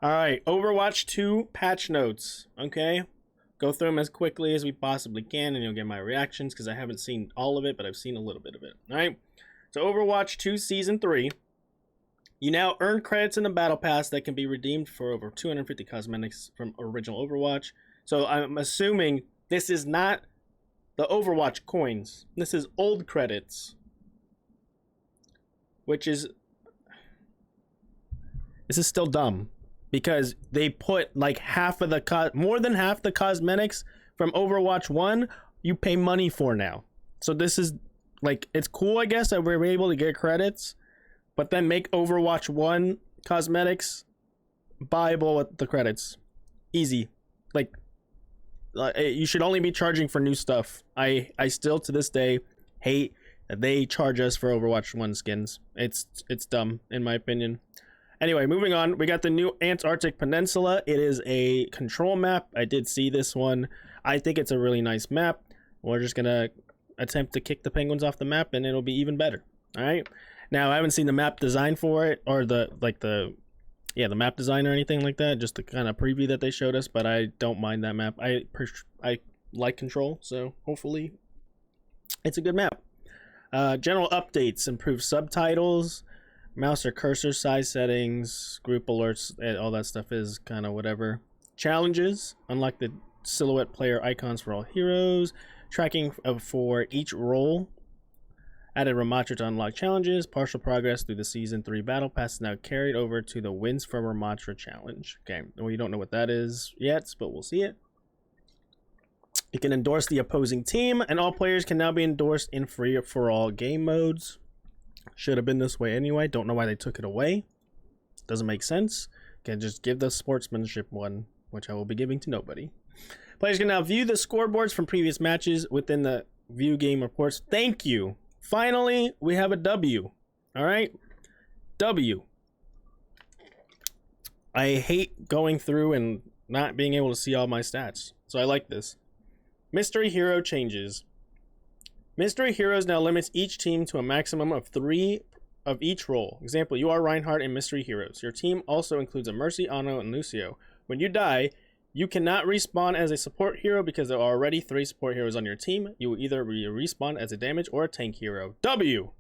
All right, Overwatch 2 patch notes. Okay, go through them as quickly as we possibly can, and you'll get my reactions because I haven't seen all of it, but I've seen a little bit of it. All right, so Overwatch 2 Season 3. You now earn credits in the Battle Pass that can be redeemed for over 250 cosmetics from original Overwatch. So I'm assuming this is not the Overwatch coins. This is old credits. Which is... This is still dumb. Because they put like half of the... more than half the cosmetics from Overwatch 1, you pay money for now. So this is... like, it's cool, I guess, that we're able to get credits. But then make Overwatch 1 cosmetics buyable with the credits. Easy. Like, you should only be charging for new stuff. I still, to this day, hate that they charge us for Overwatch 1 skins. It's dumb, in my opinion. Anyway, moving on. We got the new Antarctic Peninsula. It is a control map. I did see this one. I think it's a really nice map. We're just going to attempt to kick the penguins off the map, and it'll be even better. All right? Now, I haven't seen the map design for it, or the map design or anything like that, just the kind of preview that they showed us, but I don't mind that map. I like Control, so hopefully it's a good map. General updates, improved subtitles, mouse or cursor size settings, group alerts, all that stuff is kind of whatever. Challenges, unlock the silhouette player icons for all heroes, tracking for each role. Added Ramatra to unlock challenges. Partial progress through the Season 3 Battle Pass is now carried over to the Wins from Ramatra challenge. Okay, we don't know what that is yet, but we'll see it. You can endorse the opposing team, and all players can now be endorsed in free-for-all game modes. Should have been this way anyway. Don't know why they took it away. Doesn't make sense. Can just give the sportsmanship one, which I will be giving to nobody. Players can now view the scoreboards from previous matches within the view game reports. Thank you. Finally, we have a W. All right? W. I hate going through and not being able to see all my stats, so I like this. Mystery Hero changes. Mystery Heroes now limits each team to a maximum of 3 of each role. Example, you are Reinhardt in Mystery Heroes. Your team also includes a Mercy, Ano, and Lucio. When you die, you cannot respawn as a support hero because there are already 3 support heroes on your team. You will either respawn as a damage or a tank hero. W.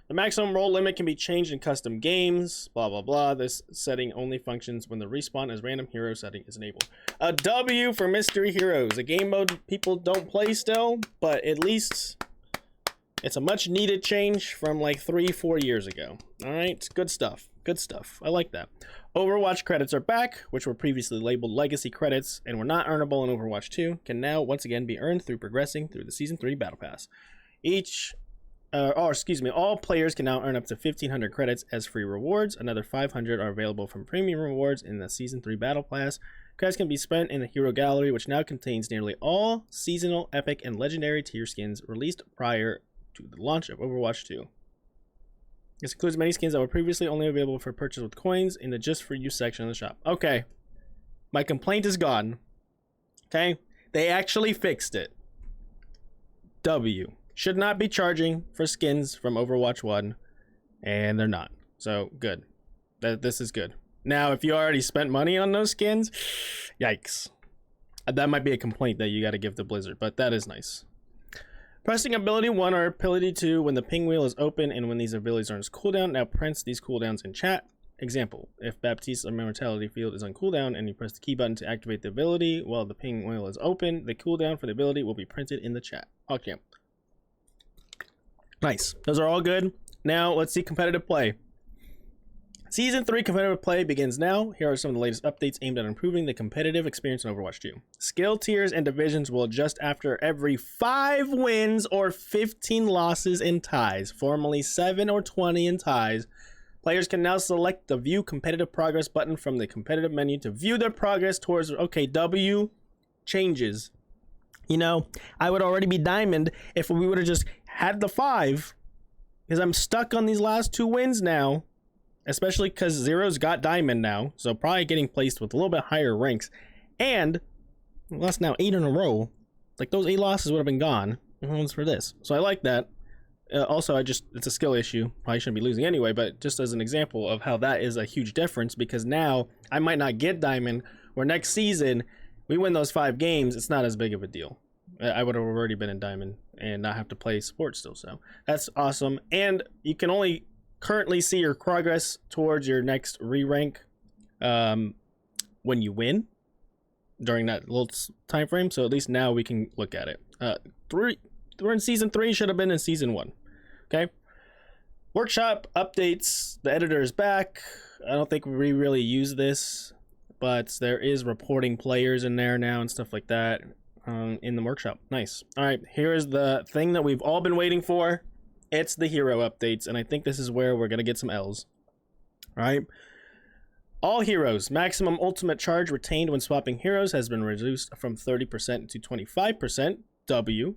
The maximum role limit can be changed in custom games. Blah, blah, blah. This setting only functions when the respawn as random hero setting is enabled. A W for Mystery Heroes. A game mode people don't play still, but at least it's a much needed change from like 3-4 years ago. All right, good stuff. Good stuff. I like that. Overwatch credits are back, which were previously labeled legacy credits and were not earnable in Overwatch 2, can now once again be earned through progressing through the Season 3 Battle Pass. All players can now earn up to 1,500 credits as free rewards. Another 500 are available from premium rewards in the Season 3 Battle Pass. Credits can be spent in the Hero Gallery, which now contains nearly all seasonal, epic, and legendary tier skins released prior to the launch of Overwatch 2. This includes many skins that were previously only available for purchase with coins in the Just For You section of the shop. Okay. My complaint is gone. Okay? They actually fixed it. W. Should not be charging for skins from Overwatch 1. And they're not. So, good. This is good. Now, if you already spent money on those skins, yikes. That might be a complaint that you got to give to Blizzard, but that is nice. Pressing ability 1 or ability 2 when the ping wheel is open and when these abilities are on cooldown. Now prints these cooldowns in chat. Example, if Baptiste's Immortality Field is on cooldown and you press the key button to activate the ability while the ping wheel is open, the cooldown for the ability will be printed in the chat. Okay. Nice. Those are all good. Now let's see competitive play. Season 3 competitive play begins now. Here are some of the latest updates aimed at improving the competitive experience in Overwatch 2. Skill tiers and divisions will adjust after every 5 wins or 15 losses in ties, formerly 7 or 20 in ties. Players can now select the View Competitive Progress button from the competitive menu to view their progress towards, okay, W changes. You know, I would already be Diamond if we would have just had the 5, because I'm stuck on these last 2 wins now. Especially because Zero's got Diamond now, so probably getting placed with a little bit higher ranks. And lost now 8 in a row. Like, those 8 losses would have been gone if it was for this. So I like that. Also, it's a skill issue. Probably shouldn't be losing anyway, but just as an example of how that is a huge difference, because now I might not get diamond, where next season we win those 5 games, it's not as big of a deal. I would have already been in diamond and not have to play support still. So that's awesome. And you can only currently see your progress towards your next re-rank when you win during that little time frame. So at least now we can look at it. We're in season 3, should have been in season 1. Okay. Workshop updates. The editor is back. I don't think we really use this, but there is reporting players in there now and stuff like that in the workshop. Nice. All right, here is the thing that we've all been waiting for. It's the hero updates, and I think this is where we're gonna get some L's. All right. All heroes, maximum ultimate charge retained when swapping heroes has been reduced from 30% to 25%. W.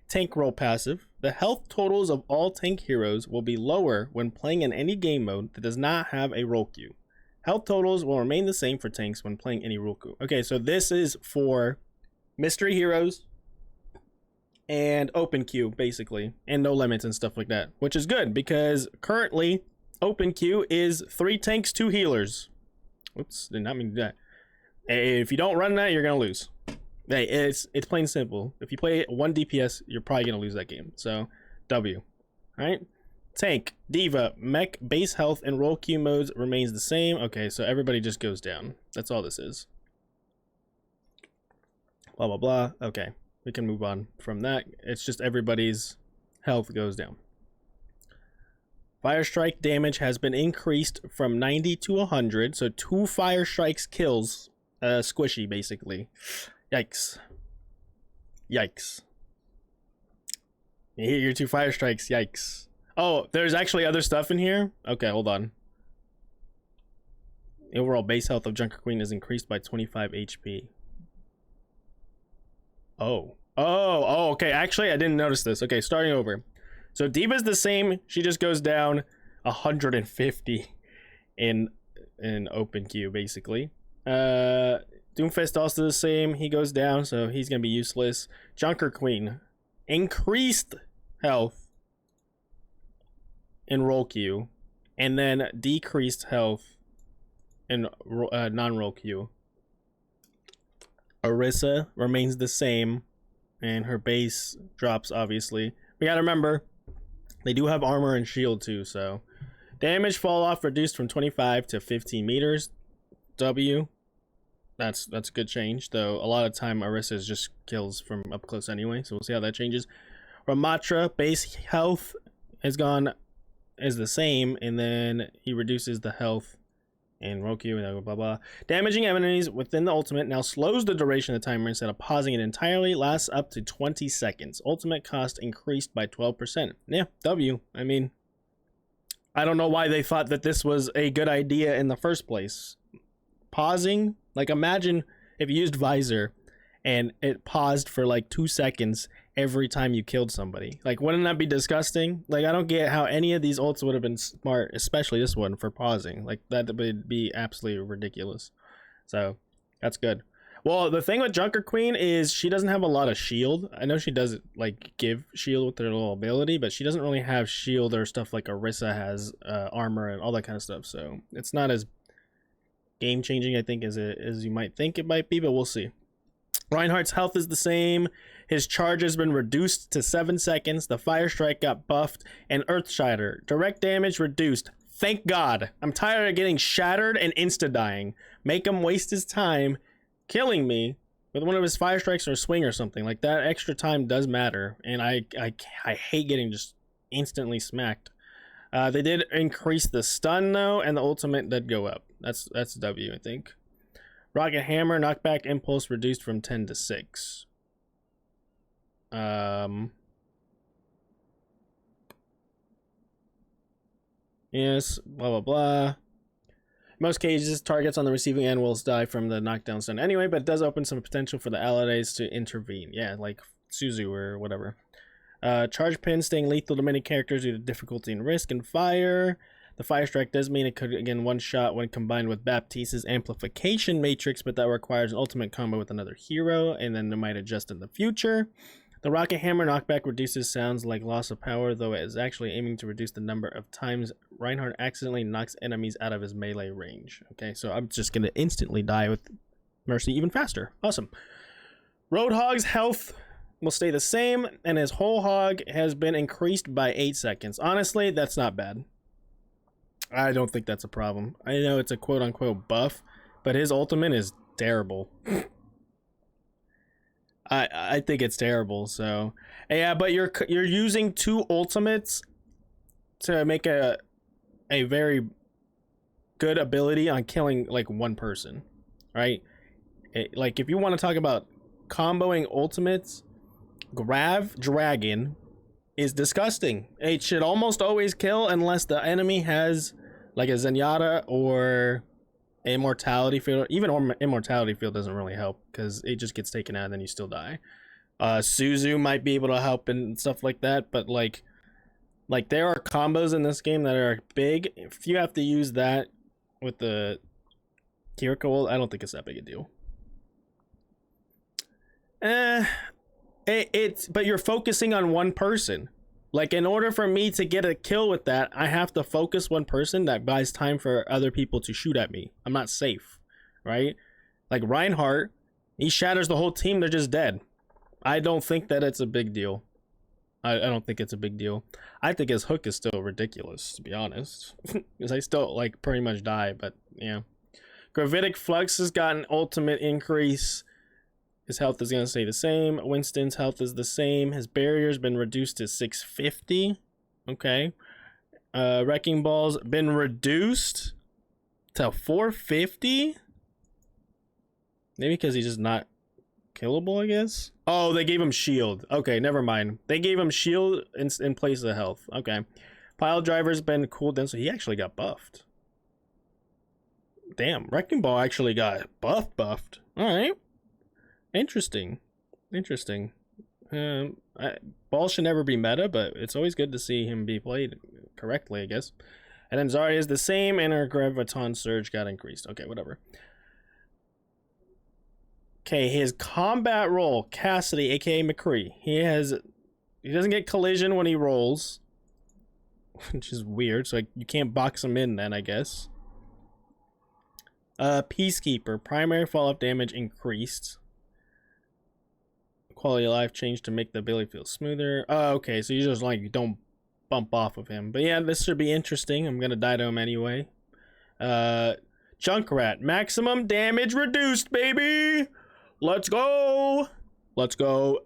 Tank role passive. The health totals of all tank heroes will be lower when playing in any game mode that does not have a role queue. Health totals will remain the same for tanks when playing any role queue. Okay, so this is for mystery heroes and open queue, basically, and no limits and stuff like that, which is good because currently open queue is 3 tanks, 2 healers. Whoops, did not mean that. If you don't run that, you're gonna lose. Hey, it's plain simple. If you play 1 DPS, you're probably gonna lose that game. So W. All right. Tank, Diva, Mech, base health, and role queue modes remains the same. Okay, so everybody just goes down. That's all this is. Blah blah blah. Okay, we can move on from that. It's just everybody's health goes down. Fire strike damage has been increased from 90 to 100. So 2 fire strikes kills squishy, basically. Yikes. Yikes. You hear your 2 fire strikes. Yikes. Oh, there's actually other stuff in here? Okay, hold on. The overall base health of Junker Queen is increased by 25 HP. Oh, okay. Actually, I didn't notice this. Okay, starting over. So Diva's the same. She just goes down 150 in open queue, basically. Doomfist also the same. He goes down, so he's gonna be useless. Junker Queen, increased health in role queue, and then decreased health in non-role queue. Orisa remains the same, and her base drops, obviously. We gotta remember, they do have armor and shield too, so. Damage fall off reduced from 25 to 15 meters. W. That's a good change, though a lot of time Orisa just kills from up close anyway, so we'll see how that changes. Ramatra, base health is the same, and then he reduces the health and Roku and blah blah. Damaging enemies within the ultimate now slows the duration of the timer instead of pausing it entirely. Lasts up to 20 seconds. Ultimate cost increased by 12%. Yeah, W. I mean, I don't know why they thought that this was a good idea in the first place. Pausing, like imagine if you used Visor and it paused for like 2 seconds every time you killed somebody. Like, wouldn't that be disgusting? Like, I don't get how any of these ults would have been smart, especially this one for pausing. Like, that would be absolutely ridiculous. So that's good. Well, the thing with Junker Queen is she doesn't have a lot of shield. I know she does like give shield with her little ability, but she doesn't really have shield or stuff like Orisa has, armor and all that kind of stuff. So it's not as game changing, I think, as you might think it might be, but we'll see. Reinhardt's health is the same. His charge has been reduced to 7 seconds. The fire strike got buffed, and Earth Shatter direct damage reduced. Thank God. I'm tired of getting shattered and insta dying. Make him waste his time killing me with one of his fire strikes or a swing or something. Like, that extra time does matter, and I hate getting just instantly smacked. They did increase the stun though, and the ultimate did go up. That's W, I think. Rocket Hammer knockback impulse reduced from 10 to 6. Yes, blah blah blah. In most cases, targets on the receiving end will die from the knockdown stun anyway, but it does open some potential for the allies to intervene. Yeah, like Suzu or whatever. Charge pin staying lethal to many characters due to difficulty and risk and fire. The fire strike does mean it could again one shot when combined with Baptiste's amplification matrix, but that requires an ultimate combo with another hero, and then it might adjust in the future. The rocket hammer knockback reduces sounds like loss of power, though it is actually aiming to reduce the number of times Reinhardt accidentally knocks enemies out of his melee range. Okay, so I'm just gonna instantly die with Mercy even faster. Awesome. Roadhog's health will stay the same, and his whole hog has been increased by 8 seconds. Honestly, that's not bad. I don't think that's a problem. I know it's a quote-unquote buff, but his ultimate is terrible. I think it's terrible. So yeah, but you're using 2 ultimates to make a very good ability on killing like 1 person, right? Like if you want to talk about comboing ultimates, Grav Dragon is disgusting. It should almost always kill unless the enemy has like a Zenyatta or Immortality Field. Even Immortality Field doesn't really help because it just gets taken out and then you still die. Suzu might be able to help and stuff like that, but like there are combos in this game that are big. If you have to use that with the Kiriko, I don't think it's that big a deal. But you're focusing on 1 person. Like, in order for me to get a kill with that, I have to focus 1 person that buys time for other people to shoot at me. I'm not safe, right? Like Reinhardt, he shatters the whole team, they're just dead. I don't think that it's a big deal. I don't think it's a big deal. I think his hook is still ridiculous, to be honest. Because I still, like, pretty much die, but yeah. Gravitic Flux has got an ultimate increase. His health is going to stay the same. Winston's health is the same. His barrier's been reduced to 650. Okay. Wrecking Ball's been reduced to 450. Maybe because he's just not killable, I guess. Oh, they gave him shield. Okay, never mind. They gave him shield in place of health. Okay. Pile Driver's been cooled down, so he actually got buffed. Damn, Wrecking Ball actually got buffed. All right. Interesting. Ball should never be meta, but it's always good to see him be played correctly, I guess. And then Zarya is the same, and her Graviton Surge got increased. Okay, whatever. Okay, his combat role, Cassidy, aka McCree. He doesn't get collision when he rolls, which is weird, so you can't box him in then, I guess. Peacekeeper, primary fall-off damage increased. Quality of life changed to make the ability feel smoother. Oh, okay, so you just like you don't bump off of him. But yeah, this should be interesting. I'm gonna die to him anyway. Junkrat, maximum damage reduced, baby. Let's go.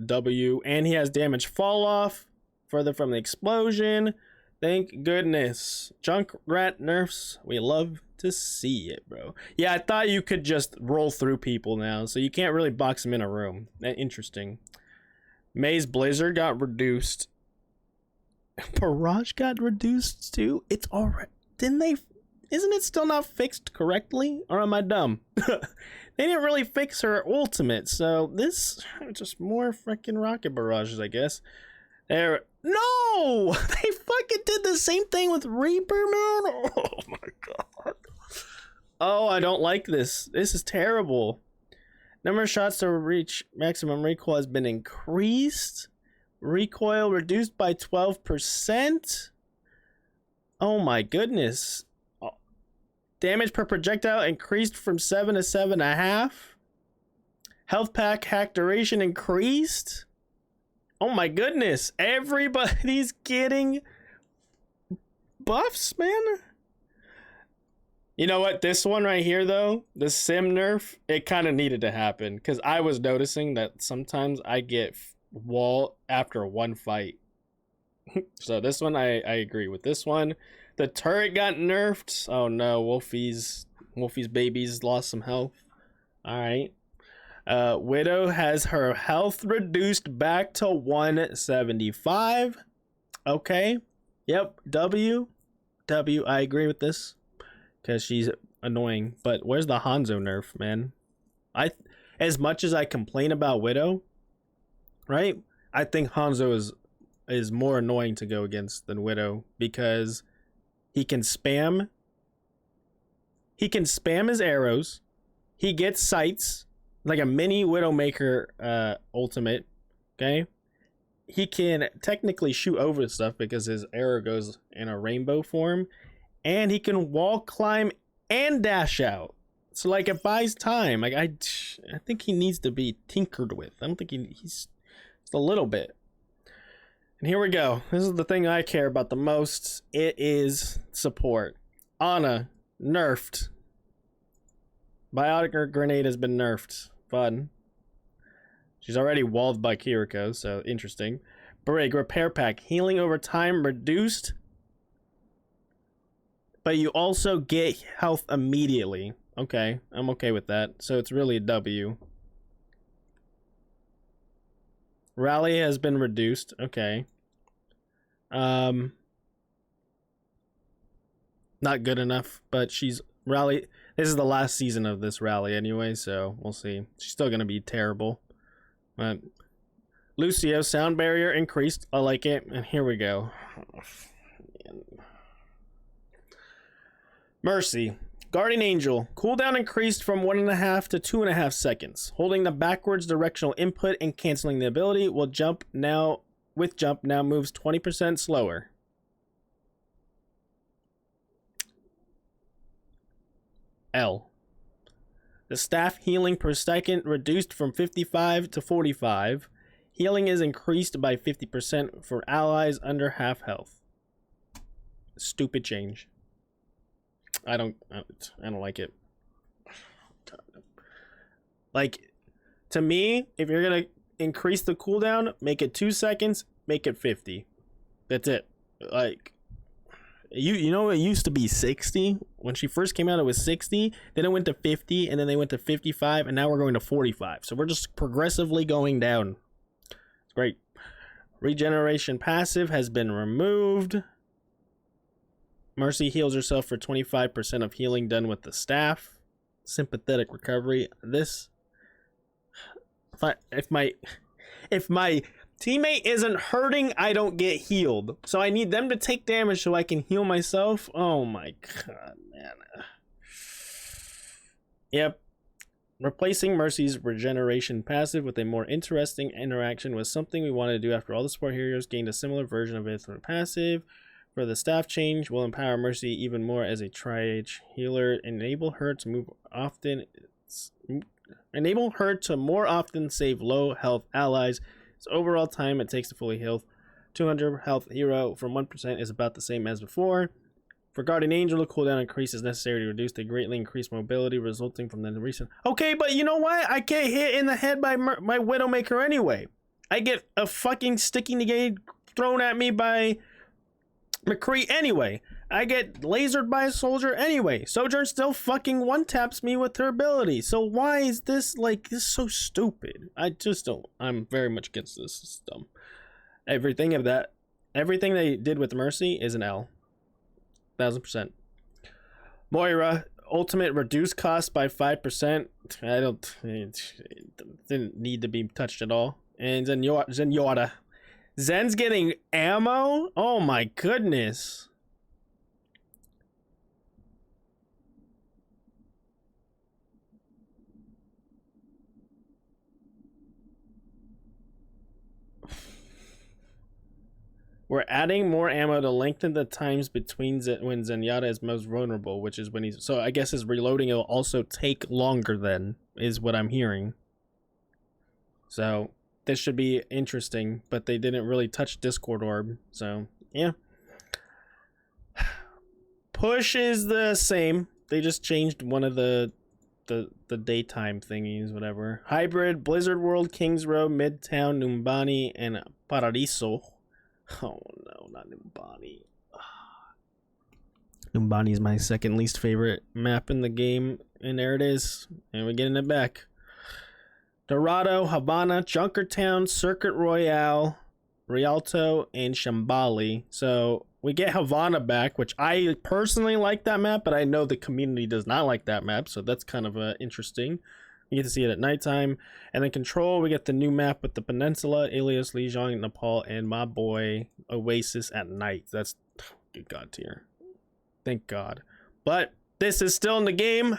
W. And he has damage fall off further from the explosion. Thank goodness. Junkrat nerfs. We love to see it, bro. Yeah, I thought you could just roll through people now, so you can't really box them in a room. Interesting. May's Blizzard got reduced. Barrage got reduced too? It's alright. Didn't they? Isn't it still not fixed correctly? Or am I dumb? They didn't really fix her ultimate, so this just more freaking rocket barrages, I guess. There. No! They fucking did the same thing with Reaper, man. Oh my god. Oh, I don't like this. This is terrible. Number of shots to reach maximum recoil has been increased. Recoil reduced by 12%. Oh my goodness. Damage per projectile increased from 7 to 7.5. Health pack hack duration increased. Oh my goodness. Everybody's getting buffs, man. You know what? This one right here, though, the sim nerf, it kind of needed to happen. Because I was noticing that sometimes I get wall after one fight. So this one, I agree with this one. The turret got nerfed. Oh no, Wolfie's babies lost some health. Alright. Widow has her health reduced back to 175. Okay. Yep. W, I agree with this. Because she's annoying. But where's the Hanzo nerf, man? As much as I complain about Widow, right? I think Hanzo is more annoying to go against than Widow, because he can spam his arrows. He gets sights, like a mini Widowmaker ultimate, okay? he can technically shoot over stuff because his arrow goes in a rainbow form, and he can wall climb and dash out. So like it buys time. Like I think he needs to be tinkered with. I don't think he's just a little bit. And here we go. This is the thing I care about the most. It is support. Ana nerfed. Biotic grenade has been nerfed. Fun. She's already walled by Kiriko, so interesting. Brig, repair pack. Healing over time reduced. But you also get health immediately. Okay, I'm okay with that. So it's really a W. Rally has been reduced. Okay. Not good enough, but she's rally. This is the last season of this rally anyway, so we'll see. She's still gonna be terrible. But Lucio, sound barrier increased. I like it. And here we go. Mercy. Guardian Angel. Cooldown increased from 1.5 to 2.5 seconds. Holding the backwards directional input and canceling the ability will jump now. With jump now moves 20% slower. L. The staff healing per second reduced from 55 to 45. Healing is increased by 50% for allies under half health. Stupid change. I don't like it. Like, to me, if you're gonna increase the cooldown, make it 2 seconds, make it 50. That's it. Like, you know it used to be 60 when she first came out. It was 60, then it went to 50, and then they went to 55, and now we're going to 45. So we're just progressively going down. It's great. Regeneration passive has been removed. Mercy heals herself for 25% of healing done with the staff. Sympathetic recovery. This, if my teammate isn't hurting, I don't get healed. So I need them to take damage so I can heal myself. Oh my god, man. Yep. Replacing Mercy's regeneration passive with a more interesting interaction was something we wanted to do after all the support heroes gained a similar version of its passive. For the staff change, will empower Mercy even more as a triage healer, enable her to more often save low health allies. So overall time it takes to fully heal 200 health hero from 1% is about the same as before. For Guardian Angel, the cooldown increase is necessary to reduce the greatly increased mobility resulting from the recent. Okay, but you know what? I get hit in the head by my Widowmaker anyway. I get a fucking sticky negate thrown at me by McCree anyway. I get lasered by a soldier anyway. Sojourn still fucking one-taps me with her ability. So why is this, like, this is so stupid? I just don't. I'm very much against this. It's dumb. Everything they did with Mercy is an L. 1000%. Moira, ultimate reduced cost by 5%. It didn't need to be touched at all. And Zenyatta. Zen's getting ammo? Oh my goodness. We're adding more ammo to lengthen the times between when Zenyatta is most vulnerable, which is when he's... So I guess his reloading will also take longer then, is what I'm hearing. So... this should be interesting, but they didn't really touch Discord Orb, so yeah. Push is the same. They just changed one of the daytime thingies, whatever. Hybrid, Blizzard World, Kings Row, Midtown, Numbani, and Paradiso. Oh no, not Numbani. Numbani is my second least favorite map in the game, and there it is. And we're getting it back. Dorado, Havana, Junkertown, Circuit Royale, Rialto, and Shambali. So we get Havana back, which I personally like that map, but I know the community does not like that map, so that's kind of interesting. We get to see it at nighttime. And then Control, we get the new map with the Peninsula, Ilios, Lijiang, Nepal, and my boy Oasis at night. That's good god tier. Thank God. But this is still in the game.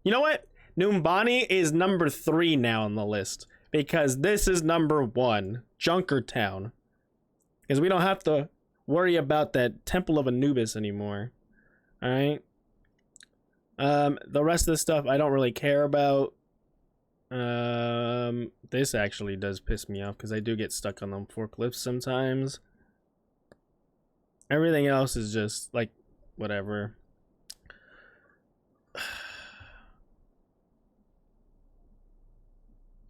You know what? Numbani is number 3 now on the list. because this is number 1, Junkertown. Because we don't have to worry about that Temple of Anubis anymore. All right. The rest of the stuff I don't really care about. This actually does piss me off because I do get stuck on them forklifts sometimes. Everything else is just like whatever.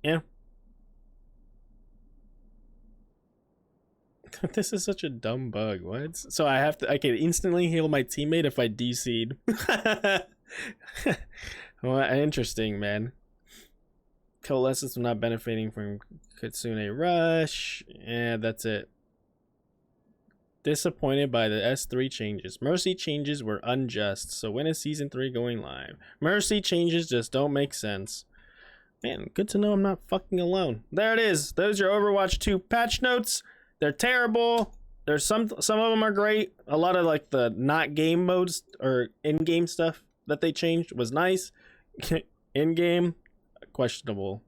Yeah. This is such a dumb bug. What? So I can instantly heal my teammate if I DC'd. Well, interesting, man. Coalescence from not benefiting from Kitsune Rush. Yeah, that's it. Disappointed by the S3 changes. Mercy changes were unjust. So when is Season 3 going live? Mercy changes just don't make sense. Man, good to know I'm not fucking alone. There it is. Those are your Overwatch 2 patch notes. They're terrible. There's some of them are great. A lot of like the not game modes or in-game stuff that they changed was nice. In-game, questionable.